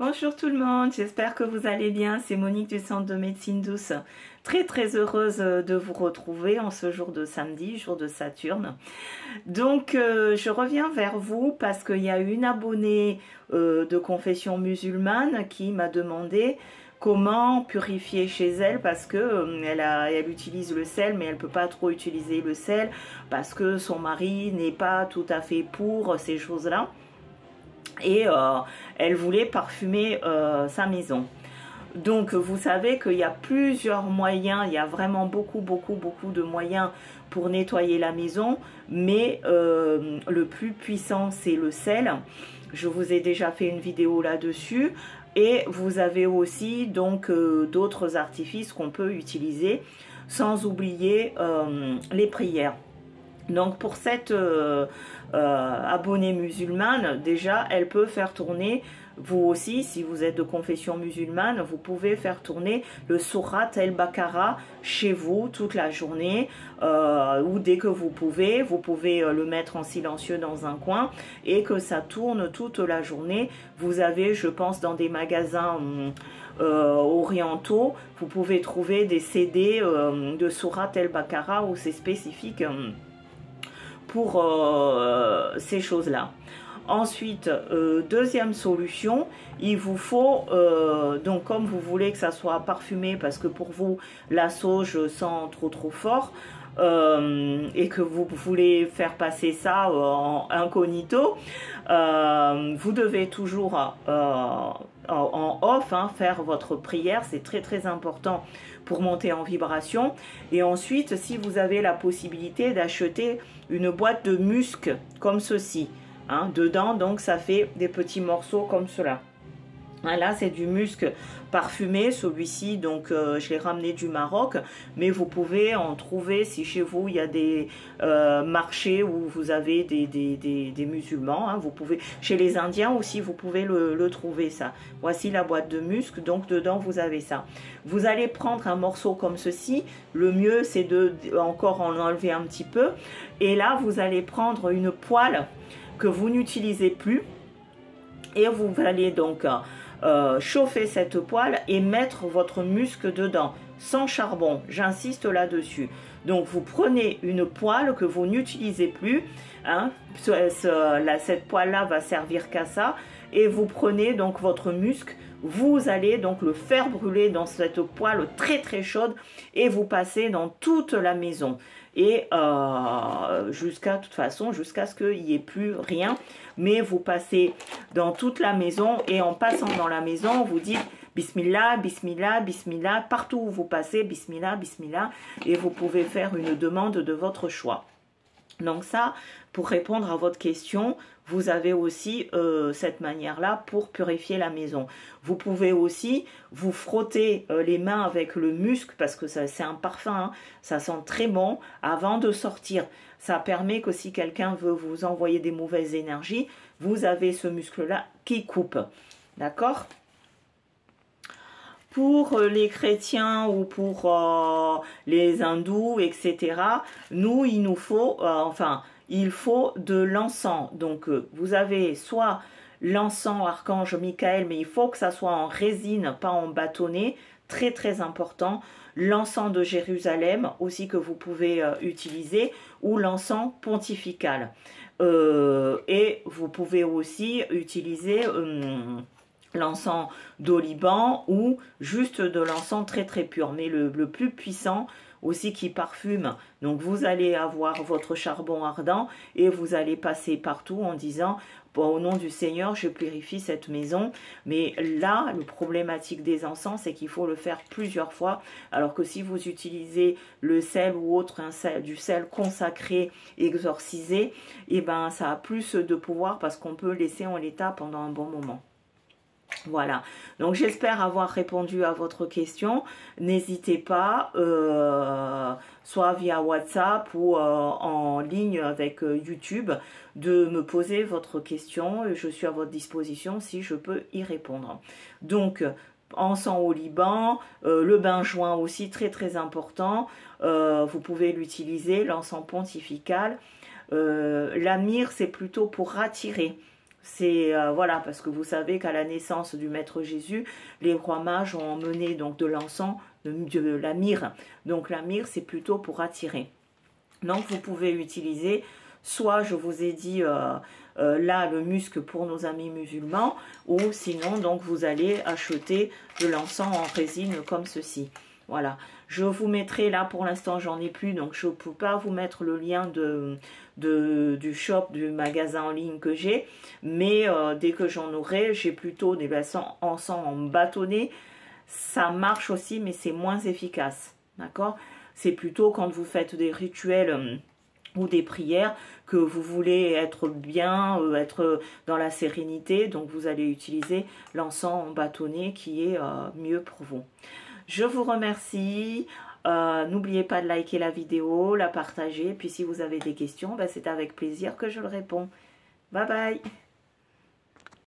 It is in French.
Bonjour tout le monde, j'espère que vous allez bien. C'est Monique du Centre de Médecine Douce. Très heureuse de vous retrouver en ce jour de samedi, jour de Saturne. Donc je reviens vers vous parce qu'il y a une abonnée de confession musulmane qui m'a demandé comment purifier chez elle parce que elle utilise le sel mais elle peut pas trop utiliser le sel parce que son mari n'est pas tout à fait pour ces choses-là. Et elle voulait parfumer sa maison. Donc vous savez qu'il y a plusieurs moyens, il y a vraiment beaucoup de moyens pour nettoyer la maison, mais le plus puissant c'est le sel. Je vous ai déjà fait une vidéo là-dessus et vous avez aussi donc d'autres artifices qu'on peut utiliser sans oublier les prières. Donc pour cette abonnée musulmane, déjà elle peut faire tourner, vous aussi si vous êtes de confession musulmane, vous pouvez faire tourner le Surat El-Baqarah chez vous toute la journée ou dès que vous pouvez le mettre en silencieux dans un coin et que ça tourne toute la journée. Vous avez, je pense, dans des magasins orientaux, vous pouvez trouver des CD de Surat El-Baqarah où c'est spécifique pour ces choses-là. Ensuite, deuxième solution, il vous faut, donc comme vous voulez que ça soit parfumé, parce que pour vous, la sauge sent trop fort, et que vous voulez faire passer ça en incognito, vous devez toujours en off faire votre prière, c'est très important pour monter en vibration. Et ensuite, si vous avez la possibilité d'acheter une boîte de musc comme ceci, dedans, donc ça fait des petits morceaux comme cela. Là, c'est du musc parfumé, celui-ci, donc je l'ai ramené du Maroc, mais vous pouvez en trouver si chez vous il y a des marchés où vous avez des musulmans, vous pouvez, chez les Indiens aussi, vous pouvez le trouver ça. Voici la boîte de musc, donc dedans vous avez ça. Vous allez prendre un morceau comme ceci, le mieux c'est de encore en enlever un petit peu, et là vous allez prendre une poêle que vous n'utilisez plus, et vous allez donc chauffer cette poêle et mettre votre musc dedans, sans charbon, j'insiste là-dessus. Donc vous prenez une poêle que vous n'utilisez plus, cette poêle-là va servir qu'à ça, et vous prenez donc votre musc, vous allez donc le faire brûler dans cette poêle très chaude, et vous passez dans toute la maison. Et jusqu'à ce qu'il n'y ait plus rien, mais vous passez dans toute la maison, et en passant dans la maison vous dites Bismillah, Bismillah, Bismillah, partout où vous passez, Bismillah, Bismillah, et vous pouvez faire une demande de votre choix. Donc ça, pour répondre à votre question, vous avez aussi cette manière-là pour purifier la maison. Vous pouvez aussi vous frotter les mains avec le musc, parce que c'est un parfum, ça sent très bon, avant de sortir. Ça permet que si quelqu'un veut vous envoyer des mauvaises énergies, vous avez ce muscle-là qui coupe. D'accord ? Pour les chrétiens ou pour les hindous, etc., nous, il nous faut, il faut de l'encens. Donc, vous avez soit l'encens archange Michael, mais il faut que ça soit en résine, pas en bâtonnet, très important. L'encens de Jérusalem, aussi que vous pouvez utiliser, ou l'encens pontifical. Et vous pouvez aussi utiliser l'encens d'Oliban ou juste de l'encens très pur, mais le plus puissant aussi qui parfume. Donc vous allez avoir votre charbon ardent et vous allez passer partout en disant bon, au nom du Seigneur je purifie cette maison. Mais là le problématique des encens c'est qu'il faut le faire plusieurs fois, alors que si vous utilisez le sel ou autre du sel consacré exorcisé, et ben ça a plus de pouvoir parce qu'on peut laisser en l'état pendant un bon moment. Voilà, donc j'espère avoir répondu à votre question. N'hésitez pas, soit via WhatsApp ou en ligne avec YouTube, de me poser votre question. Je suis à votre disposition si je peux y répondre. Donc, encens au Liban, le bain joint aussi très important. Vous pouvez l'utiliser, l'encens pontifical. La myrrhe, c'est plutôt pour attirer C'est voilà, parce que vous savez qu'à la naissance du Maître Jésus, les rois mages ont emmené donc de l'encens, de la myrrhe. Donc la myrrhe, c'est plutôt pour attirer. Donc vous pouvez utiliser, soit je vous ai dit là le musc pour nos amis musulmans, ou sinon donc vous allez acheter de l'encens en résine comme ceci. Voilà, je vous mettrai là, pour l'instant j'en ai plus, donc je ne peux pas vous mettre le lien du shop, du magasin en ligne que j'ai, mais dès que j'en aurai, j'ai plutôt des encens en bâtonnet. Ça marche aussi, mais c'est moins efficace, d'accord? C'est plutôt quand vous faites des rituels ou des prières que vous voulez être bien, être dans la sérénité, donc vous allez utiliser l'encens en bâtonnet qui est mieux pour vous. Je vous remercie. N'oubliez pas de liker la vidéo, la partager. Puis si vous avez des questions, ben c'est avec plaisir que je le réponds. Bye bye.